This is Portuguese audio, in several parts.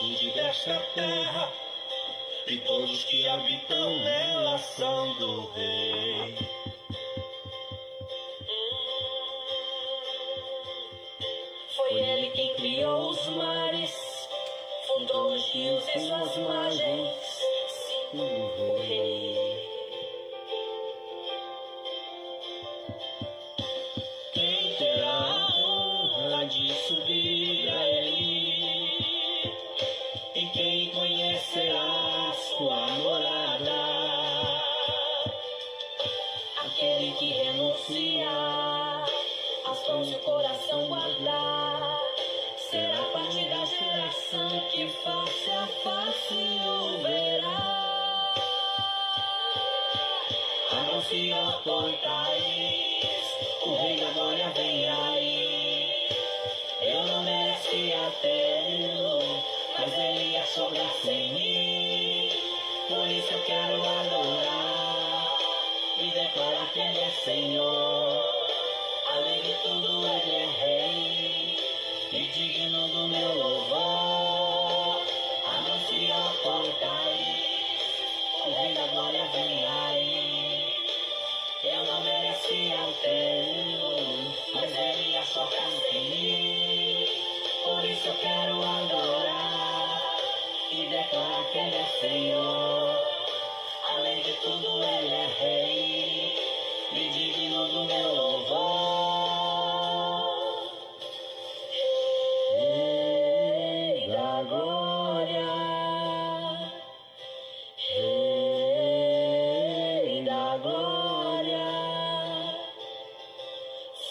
plenitude desta terra, e todos que habitam nela são do Rei. Foi ele quem criou os mares, fundou os rios em suas margens, sim, o Rei. Quem terá a honra de subir a ele? E quem conhecerá sua morada? Aquele que renuncia as pães e o coração guardar, será parte da geração que face a face o verá. Abram-se, ó portais, o Rei da Glória vem aí. Eu não merecia tê-lo, mas ele achou graça em mim. Por isso eu quero adorar e declarar que ele é Senhor. Além de tudo ele é Rei e digno do meu louvor. Abram-se, ó portais, o Rei da Glória vem aí. Eu não merecia tê-lo, mas ele achou graça em mim. Por isso eu quero adorar e declarar que ele é Senhor. Além de tudo ele é Rei e digno do meu louvor. Rei da glória, Rei da glória,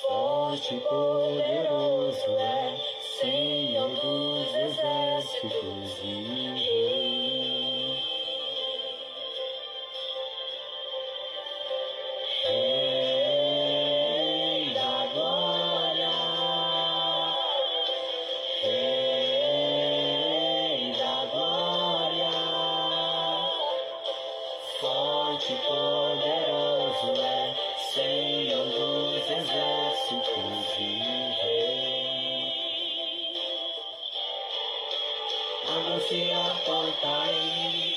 forte e poderoso é, Senhor dos exércitos e Rei. Rei da glória, Rei da glória, forte e poderoso é, Senhor dos exércitos e Rei. Abram-se, ó portais,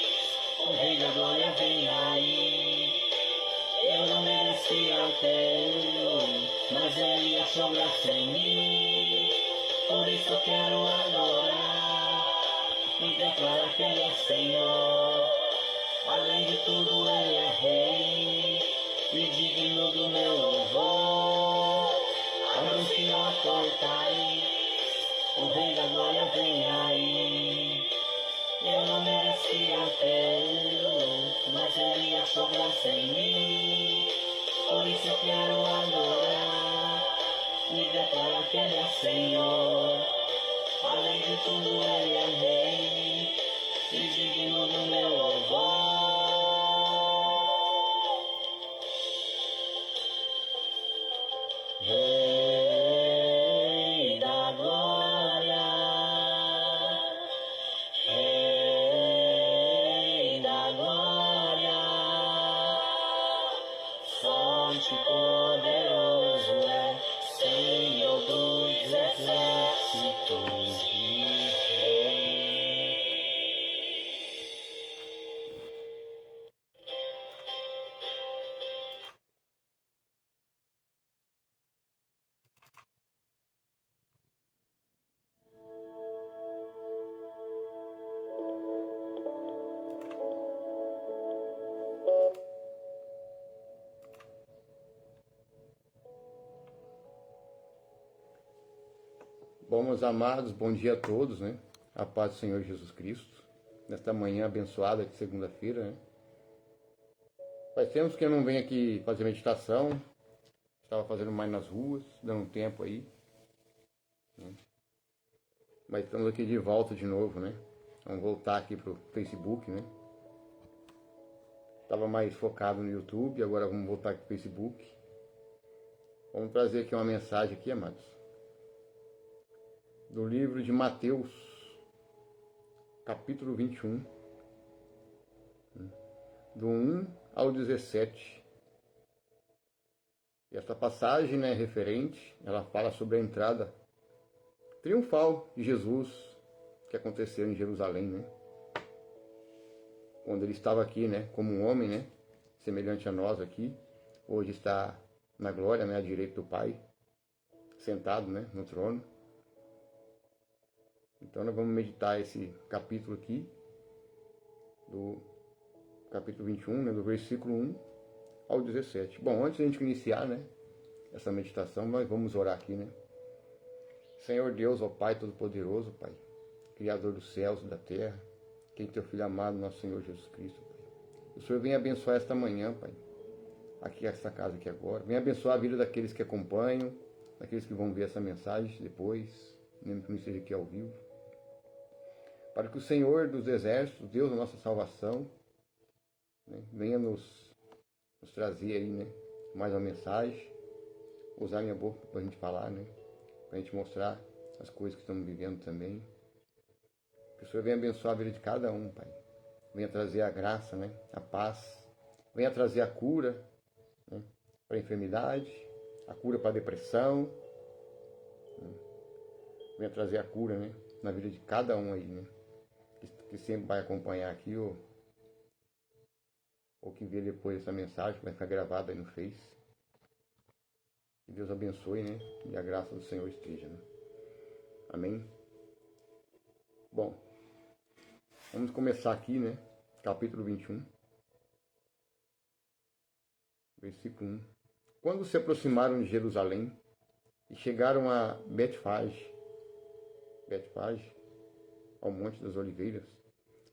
o Rei da Glória vem aí. Eu não merecia tê-lo, mas ele achou graça em mim. Por isso eu quero adorar e declarar que ele é Senhor. Além de tudo ele é Rei e digno do meu louvor. Abram-se, ó portais, o Rei da Glória vem aí. Eu não merecia tê-lo, mas ele achou graça em mim. Por isso eu quero adorar e declarar que ele é Senhor. Além de tudo ele é Rei e digno do meu louvor. Rei da glória, Rei da glória, forte e poderoso é, Senhor dos exércitos e Rei. Bom, meus amados, bom dia a todos, né? A paz do Senhor Jesus Cristo, nesta manhã abençoada de segunda-feira, né? Faz tempos que eu não venho aqui fazer meditação, estava fazendo mais nas ruas, dando um tempo aí, né? Mas estamos aqui de volta de novo, né? Vamos voltar aqui pro Facebook, né? Estava mais focado no YouTube, agora vamos voltar aqui pro Facebook. Vamos trazer aqui uma mensagem aqui, amados, do livro de Mateus, capítulo 21, do 1 ao 17. E esta passagem, né, ela fala sobre a entrada triunfal de Jesus, que aconteceu em Jerusalém, né? Quando ele estava aqui, né, como um homem, né, semelhante a nós aqui, hoje está na glória, né, à direita do Pai, sentado, né, no trono. Então nós vamos meditar esse capítulo aqui, do capítulo 21, né, do versículo 1 ao 17. Bom, antes de a gente iniciar, né, essa meditação, nós vamos orar aqui, né. Senhor Deus, ó Pai Todo-Poderoso, Pai, Criador dos céus e da terra, quem teu Filho amado, nosso Senhor Jesus Cristo, Pai. O Senhor venha abençoar esta manhã, Pai, aqui, esta casa aqui agora. Venha abençoar a vida daqueles que acompanham, daqueles que vão ver essa mensagem depois, mesmo que não esteja aqui ao vivo. Para que o Senhor dos exércitos, Deus da nossa salvação, né, venha nos trazer aí, né, mais uma mensagem, usar minha boca para a gente falar, né, para a gente mostrar as coisas que estamos vivendo também. Que o Senhor venha abençoar a vida de cada um, Pai. Venha trazer a graça, né, a paz. Venha trazer a cura, né, para a enfermidade, a cura para a depressão. Né. Venha trazer a cura, né, na vida de cada um aí, né, que sempre vai acompanhar aqui ou que vê depois essa mensagem que vai ficar gravada aí no Face. Que Deus abençoe, né, e a graça do Senhor esteja, né. Amém? Bom, vamos começar aqui, né, capítulo 21, versículo 1. Quando se aproximaram de Jerusalém e chegaram a Betfage, ao Monte das Oliveiras,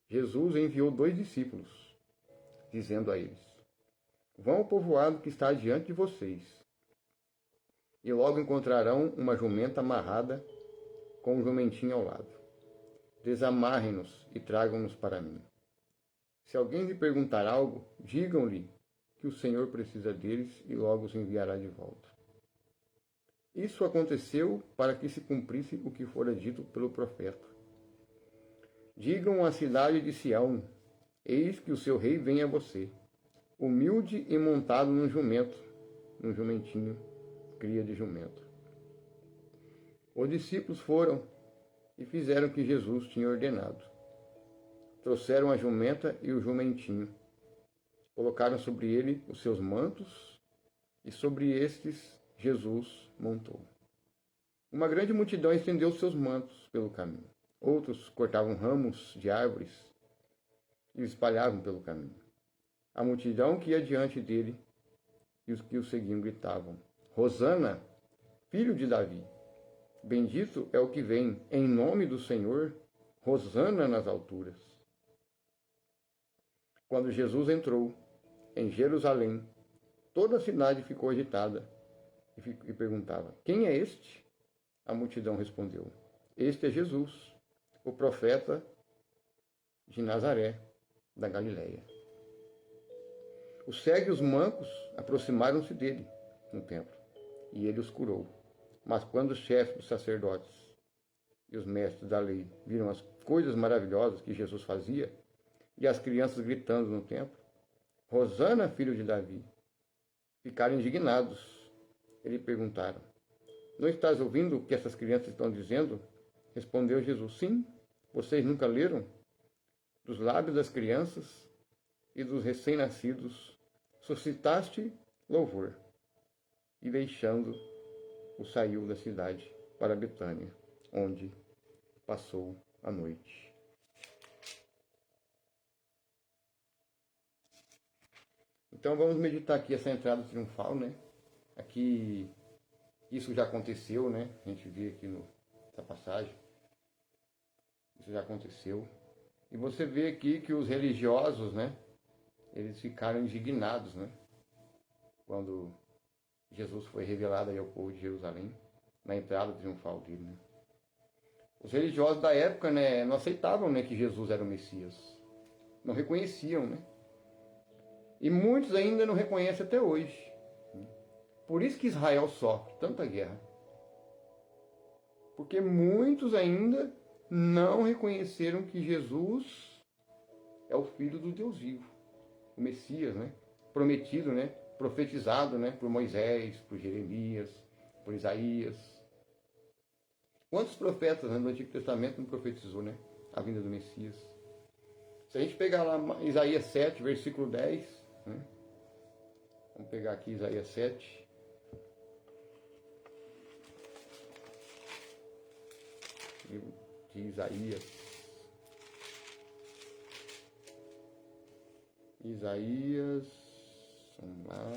Jesus enviou 2 discípulos, dizendo a eles: vão ao povoado que está diante de vocês, e logo encontrarão uma jumenta amarrada com um jumentinho ao lado. Desamarrem-nos e tragam-nos para mim. Se alguém lhe perguntar algo, digam-lhe que o Senhor precisa deles e logo os enviará de volta. Isso aconteceu para que se cumprisse o que fora dito pelo profeta. Digam à cidade de Sião: eis que o seu rei vem a você, humilde e montado num jumentinho, cria de jumento. Os discípulos foram e fizeram o que Jesus tinha ordenado. Trouxeram a jumenta e o jumentinho. Colocaram sobre ele os seus mantos e sobre estes Jesus montou. Uma grande multidão estendeu os seus mantos pelo caminho. Outros cortavam ramos de árvores e os espalhavam pelo caminho. A multidão que ia diante dele e os que o seguiam gritavam: Hosana, filho de Davi! Bendito é o que vem em nome do Senhor, Hosana nas alturas. Quando Jesus entrou em Jerusalém, toda a cidade ficou agitada e perguntava: quem é este? A multidão respondeu: este é Jesus, o profeta de Nazaré, da Galileia. Os cegos e os mancos aproximaram-se dele no templo, e ele os curou. Mas quando os chefes dos sacerdotes e os mestres da lei viram as coisas maravilhosas que Jesus fazia, e as crianças gritando no templo: Hosana, filho de Davi! Ficaram indignados. Eles perguntaram: não estás ouvindo o que essas crianças estão dizendo? Respondeu Jesus: sim, vocês nunca leram? Dos lábios das crianças e dos recém-nascidos suscitaste louvor. E deixando-o saiu da cidade para Betânia, onde passou a noite. Então vamos meditar aqui essa entrada triunfal, né? Aqui isso já aconteceu, né? A gente vê aqui nessa passagem. Isso já aconteceu. E você vê aqui que os religiosos, né? Eles ficaram indignados, né? Quando Jesus foi revelado aí ao povo de Jerusalém, na entrada triunfal dele, né? Os religiosos da época, né, não aceitavam, né, que Jesus era o Messias. Não reconheciam, né? E muitos ainda não reconhecem até hoje. Por isso que Israel sofre tanta guerra. Porque muitos ainda não reconheceram que Jesus é o Filho do Deus vivo, o Messias, né? Prometido, né? Profetizado, né? Por Moisés, por Jeremias, por Isaías. Quantos profetas, né, no Antigo Testamento não profetizou, né? a vinda do Messias. Se a gente pegar lá Isaías 7, versículo 10, né? Vamos pegar aqui Isaías 7. Livro de Isaías. Isaías, vamos lá.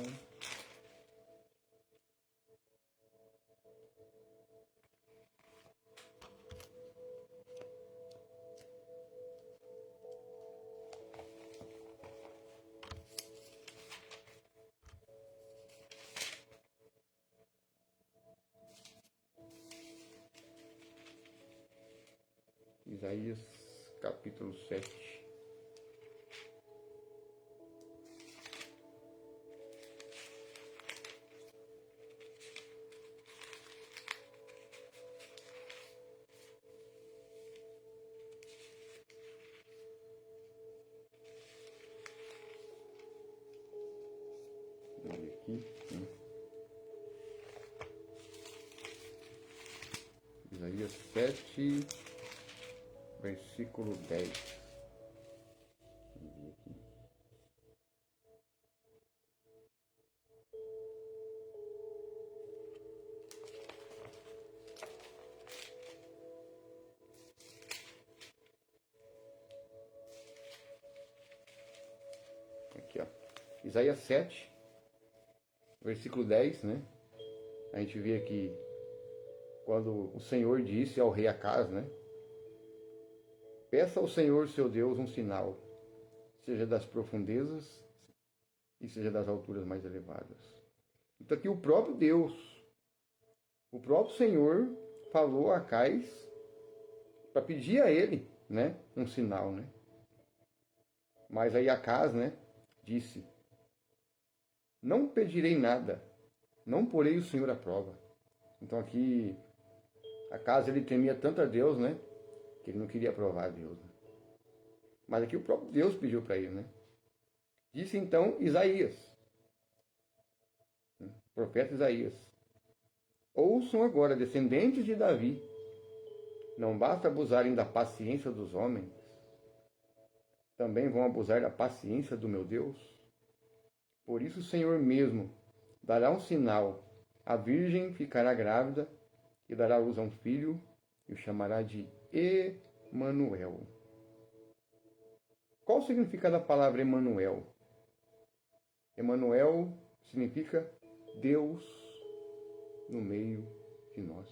Isaías capítulo 7. Vamos ver aqui. Isaías 7, versículo 10. Vamos ver aqui. Aqui, ó. Isaías 7, versículo 10, né? A gente vê aqui quando o Senhor disse ao rei Acaz, né? Peça ao Senhor seu Deus um sinal, seja das profundezas e seja das alturas mais elevadas. Então aqui o próprio Deus, o próprio Senhor falou a Acaz para pedir a ele, né, um sinal, né? Mas aí Acaz, né, disse: não pedirei nada, não porei o Senhor à prova. Então aqui Acaz ele temia tanto a Deus, né, que ele não queria provar a Deus. Né? Mas aqui o próprio Deus pediu para ele, né? Disse então Isaías, profeta Isaías: ouçam agora, descendentes de Davi, não basta abusarem da paciência dos homens, também vão abusar da paciência do meu Deus? Por isso o Senhor mesmo dará um sinal, a virgem ficará grávida e dará à luz a um filho e o chamará de Emanuel. Qual o significado da palavra Emanuel? Emanuel significa Deus no meio de nós.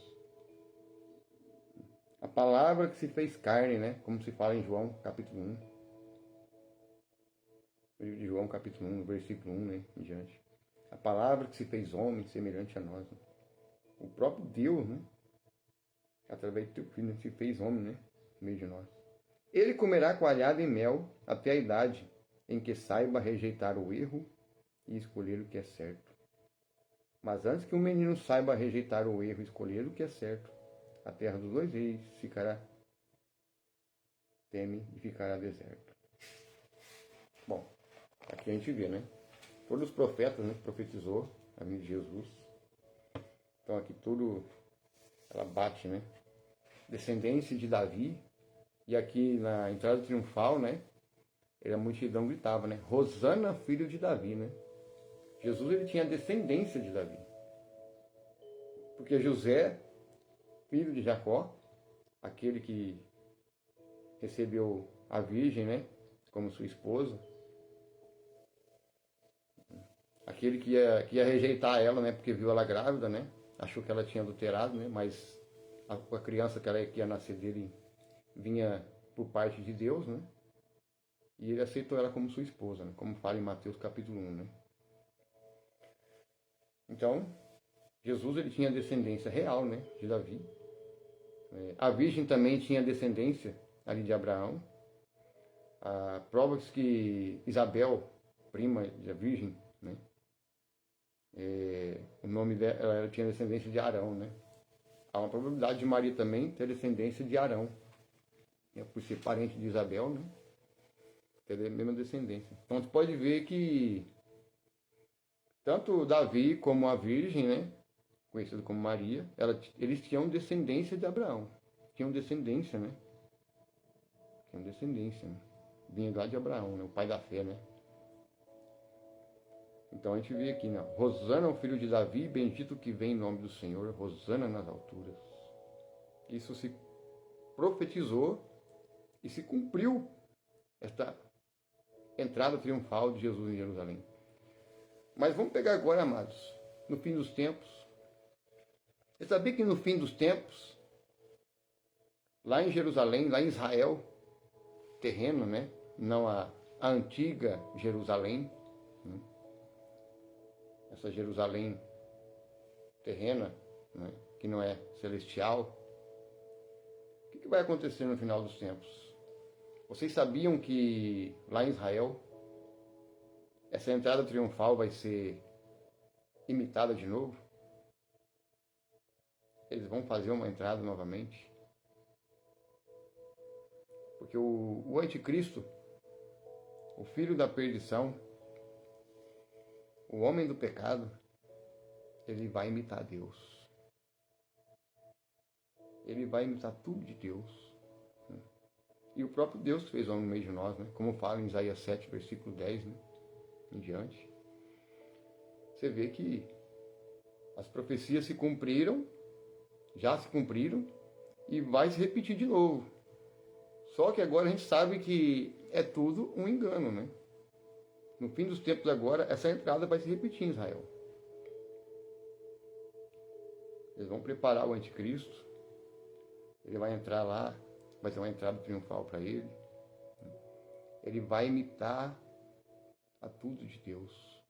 A palavra que se fez carne, né? Como se fala em João, capítulo 1. Livro de João, capítulo 1, versículo 1, né? Em diante. A palavra que se fez homem, semelhante a nós. Né? O próprio Deus, né? Através do teu filho, se fez homem, né? No meio de nós. Ele comerá coalhada e mel até a idade em que saiba rejeitar o erro e escolher o que é certo. Mas antes que o menino saiba rejeitar o erro e escolher o que é certo, a terra dos 2 reis ficará teme e ficará deserto. Bom, aqui a gente vê, né? Todos os profetas, né, profetizou a vinda de Jesus. Então aqui tudo ela bate, né? Descendência de Davi. E aqui na entrada triunfal, né? A multidão gritava, né? Rosana, filho de Davi, né? Jesus ele tinha descendência de Davi. Porque José, filho de Jacó, aquele que recebeu a Virgem, né? Como sua esposa. Aquele que ia rejeitar ela, né? Porque viu ela grávida, né? Achou que ela tinha adulterado, né? Mas a criança que ia nascer dele vinha por parte de Deus, né? E ele aceitou ela como sua esposa, né? Como fala em Mateus capítulo 1, né? Então, Jesus ele tinha descendência real, né? De Davi. A Virgem também tinha descendência ali de Abraão. Provas que Isabel, prima da Virgem, né? O nome dela, ela tinha descendência de Arão, né? Há uma probabilidade de Maria também ter descendência de Arão, por ser parente de Isabel, né? Ter a mesma descendência. Então você pode ver que tanto Davi como a Virgem, né? Conhecido como Maria, eles tinham descendência de Abraão. Tinham descendência, né? Tinha descendência, né? Vinha lá de Abraão, né? O pai da fé, né? Então a gente vê aqui, né? Rosana, o filho de Davi, bendito que vem em nome do Senhor, Rosana nas alturas. Isso se profetizou e se cumpriu esta entrada triunfal de Jesus em Jerusalém. Mas vamos pegar agora, amados, no fim dos tempos. Você sabia que no fim dos tempos, lá em Jerusalém, lá em Israel, terreno, né? Não a antiga Jerusalém, né? Essa Jerusalém terrena, né? Que não é celestial. O que vai acontecer no final dos tempos? Vocês sabiam que lá em Israel, essa entrada triunfal vai ser imitada de novo? Eles vão fazer uma entrada novamente? Porque o anticristo, o filho da perdição, o homem do pecado, ele vai imitar Deus. Ele vai imitar tudo de Deus. E o próprio Deus que fez homem no meio de nós, né? Como fala em Isaías 7, versículo 10, né? Em diante. Você vê que as profecias se cumpriram, já se cumpriram, e vai se repetir de novo. Só que agora a gente sabe que é tudo um engano, né? No fim dos tempos agora, essa entrada vai se repetir em Israel. Eles vão preparar o anticristo, ele vai entrar lá, vai ter uma entrada triunfal para ele. Ele vai imitar a tudo de Deus.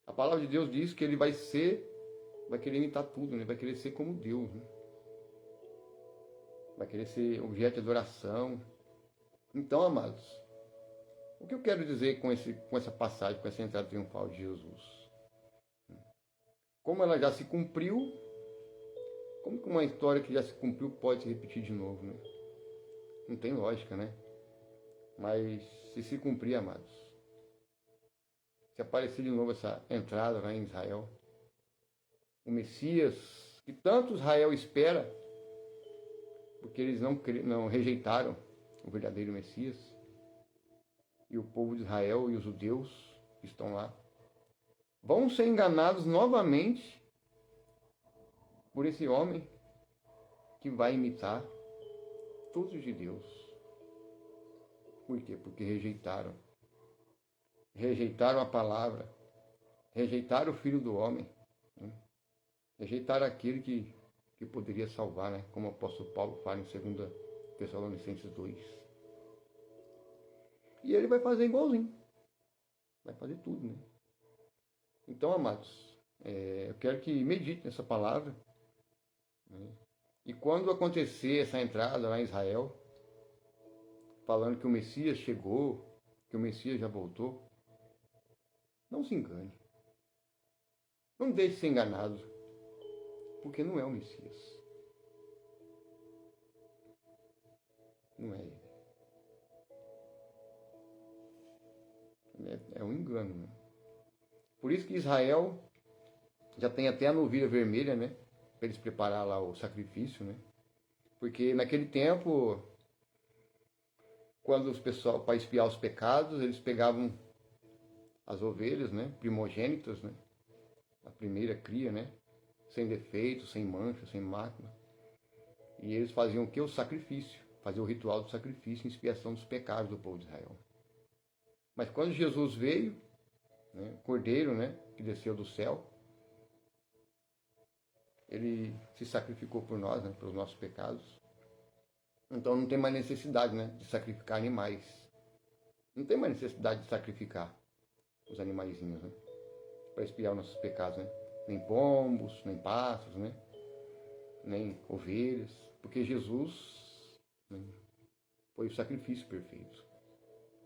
A palavra de Deus diz que ele vai querer imitar tudo, né? Vai querer ser como Deus, né? Vai querer ser objeto de adoração. Então, amados, o que eu quero dizer com essa passagem, com essa entrada triunfal de Jesus? Como ela já se cumpriu, como que uma história que já se cumpriu pode se repetir de novo, né? Não tem lógica, né? Mas se cumprir, amados, se aparecer de novo essa entrada lá em Israel, o Messias, que tanto Israel espera, porque eles não rejeitaram o verdadeiro Messias, e o povo de Israel e os judeus que estão lá vão ser enganados novamente por esse homem que vai imitar tudo de Deus. Por quê? Porque rejeitaram a palavra, rejeitaram o Filho do Homem, né? Rejeitaram aquele que poderia salvar, né? Como o apóstolo Paulo fala em 2 Tessalonicenses 2. E ele vai fazer igualzinho. Vai fazer tudo, né? Então, amados, eu quero que medite nessa palavra, né? E quando acontecer essa entrada lá em Israel, falando que o Messias chegou, que o Messias já voltou, não se engane. Não deixe ser enganado, porque não é o Messias. Não é ele. É um engano, né? Por isso que Israel já tem até a novilha vermelha, né? Para eles preparar lá o sacrifício, né? Porque naquele tempo, quando os pessoal, para expiar os pecados, eles pegavam as ovelhas, né? Primogênitas, né? A primeira cria, né? Sem defeito, sem mancha, sem mácula. E eles faziam o que? O sacrifício. Faziam o ritual do sacrifício em expiação dos pecados do povo de Israel. Mas quando Jesus veio, né, o Cordeiro, né, que desceu do céu, ele se sacrificou por nós, né, pelos nossos pecados. Então não tem mais necessidade, né, de sacrificar animais. Não tem mais necessidade de sacrificar os animaizinhos, né, para expiar os nossos pecados, né? Nem pombos, nem pássaros, né, nem ovelhas, porque Jesus, né, foi o sacrifício perfeito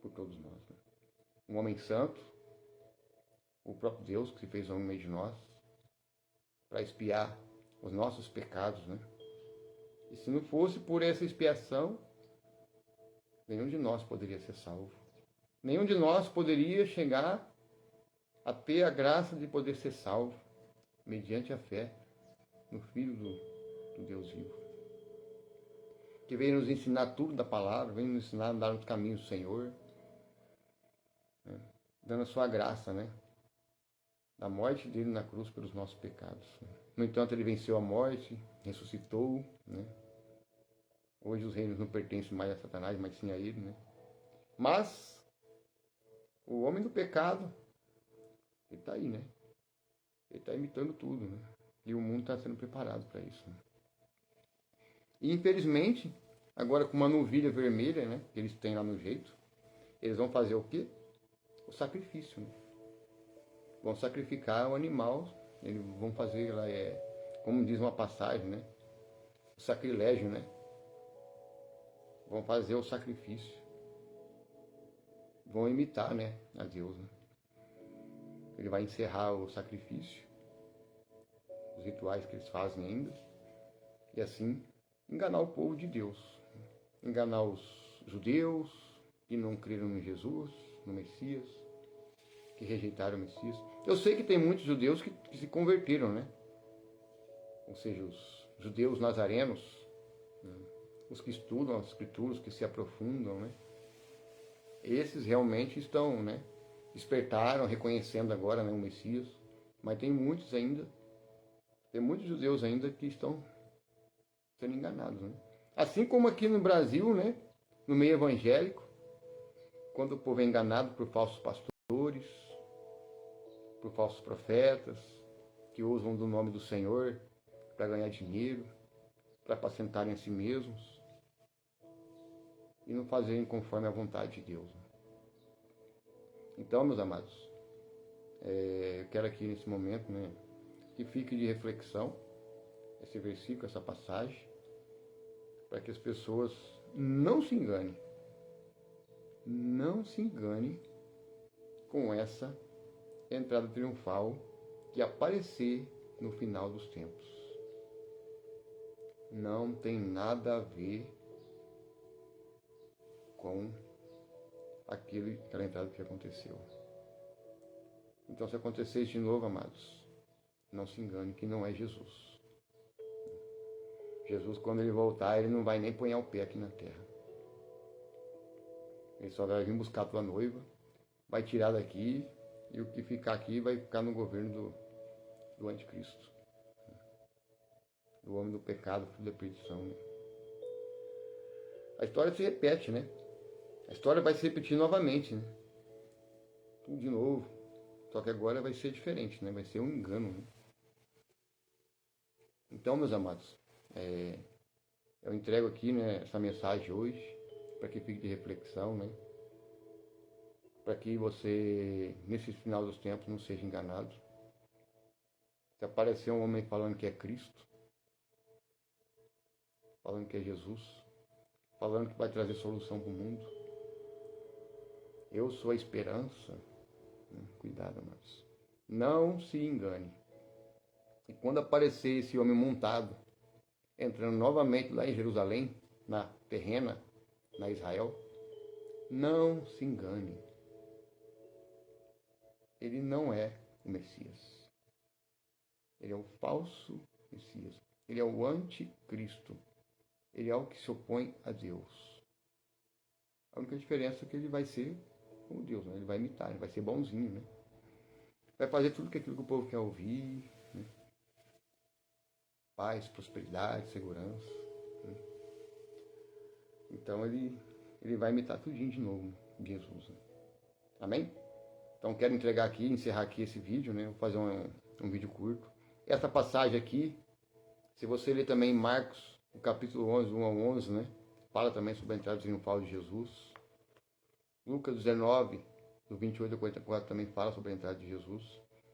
por todos nós, né? Um homem santo, o próprio Deus que se fez homem no meio de nós, para expiar os nossos pecados, né? E se não fosse por essa expiação, nenhum de nós poderia ser salvo. Nenhum de nós poderia chegar a ter a graça de poder ser salvo, mediante a fé no Filho do Deus vivo. que veio nos ensinar tudo da palavra, veio nos ensinar a andar nos caminhos do Senhor, né? Dando a sua graça, né? Da morte dele na cruz pelos nossos pecados. No entanto, ele venceu a morte, ressuscitou, né? Hoje os reinos não pertencem mais a Satanás, mas sim a ele, né? Mas o homem do pecado, ele está aí, né? Ele está imitando tudo, né? E o mundo está sendo preparado para isso, né? E infelizmente, agora com uma novilha vermelha, né? Que eles têm lá no jeito, eles vão fazer o quê? O sacrifício, né? Vão sacrificar o animal, eles vão fazer lá, como diz uma passagem, né? O sacrilégio, né? Vão fazer o sacrifício. Vão imitar, né? A Deus, né? Ele vai encerrar o sacrifício, os rituais que eles fazem ainda, e assim enganar o povo de Deus. Enganar os judeus que não creram em Jesus, no Messias, que rejeitaram o Messias. Eu sei que tem muitos judeus que se converteram, né? Ou seja, os judeus nazarenos, né? Os que estudam as escrituras, que se aprofundam, né? Esses realmente estão, né? Despertaram, reconhecendo agora, né, o Messias. Mas tem muitos judeus ainda que estão sendo enganados, né? Assim como aqui no Brasil, né? No meio evangélico, quando o povo é enganado por falsos pastores, por falsos profetas, que usam do nome do Senhor para ganhar dinheiro, para apacentarem a si mesmos e não fazerem conforme a vontade de Deus. Então, meus amados, eu quero aqui nesse momento, né, que fique de reflexão esse versículo, essa passagem, para que as pessoas não se enganem, com essa entrada triunfal que aparecer no final dos tempos. Não tem nada a ver com aquela entrada que aconteceu. Então, se acontecer isso de novo, amados, não se engane que não é Jesus. Jesus, quando ele voltar, ele não vai nem pôr o pé aqui na terra. Ele só vai vir buscar a tua noiva, vai tirar daqui, e o que ficar aqui vai ficar no governo do anticristo, do homem do pecado, filho da perdição, né? A história se repete, né? A história vai se repetir novamente, né? Tudo de novo. Só que agora vai ser diferente, né? Vai ser um engano, né? Então, meus amados, eu entrego aqui, né, essa mensagem hoje, para que fique de reflexão, né? Para que você, nesse final dos tempos, não seja enganado. Se aparecer um homem falando que é Cristo, falando que é Jesus, falando que vai trazer solução para o mundo, eu sou a esperança. Cuidado, amados. Não se engane. E quando aparecer esse homem montado, entrando novamente lá em Jerusalém, na terrena, na Israel, não se engane. Ele não é o Messias. Ele é o falso Messias. Ele é o anticristo. Ele é o que se opõe a Deus. A única diferença é que ele vai ser como Deus, né? Ele vai imitar, ele vai ser bonzinho, né? Vai fazer tudo aquilo que o povo quer ouvir, né? Paz, prosperidade, segurança, né? Então ele vai imitar tudinho de novo, Jesus, né? Amém? Então quero entregar aqui, encerrar aqui esse vídeo, né? Vou fazer um vídeo curto. Essa passagem aqui, se você ler também Marcos, o capítulo 11, 1 a 11, né? Fala também sobre a entrada triunfal de Jesus. Lucas 19, do 28 a 44, também fala sobre a entrada de Jesus.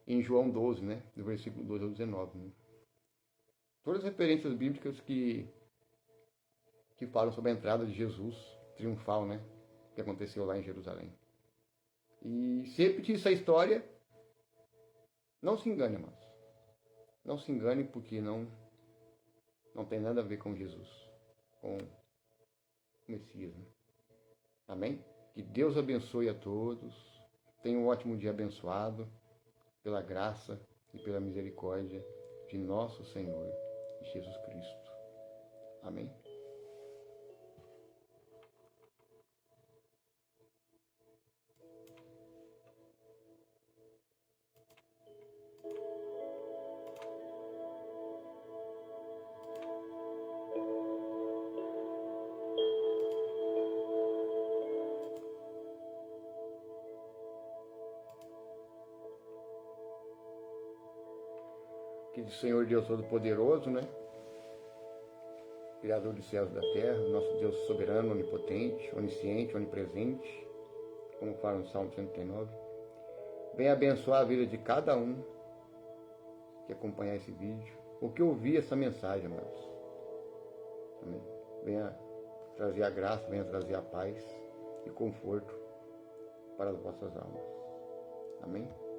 E em João 12, né? Do versículo 12 ao 19, né? Todas as referências bíblicas que falam sobre a entrada de Jesus triunfal, né? Que aconteceu lá em Jerusalém. E se repetir essa história, não se engane, irmãos. Não se engane, porque não tem nada a ver com Jesus, com o Messias, né? Amém? Que Deus abençoe a todos. Tenha um ótimo dia abençoado pela graça e pela misericórdia de nosso Senhor Jesus Cristo. Amém? que de Senhor Deus Todo-Poderoso, né? Criador dos céus e da terra, nosso Deus soberano, onipotente, onisciente, onipresente, como fala no Salmo 139. Venha abençoar a vida de cada um que acompanhar esse vídeo, ou que ouvir essa mensagem, amados. Amém. Venha trazer a graça, venha trazer a paz e conforto para as vossas almas. Amém?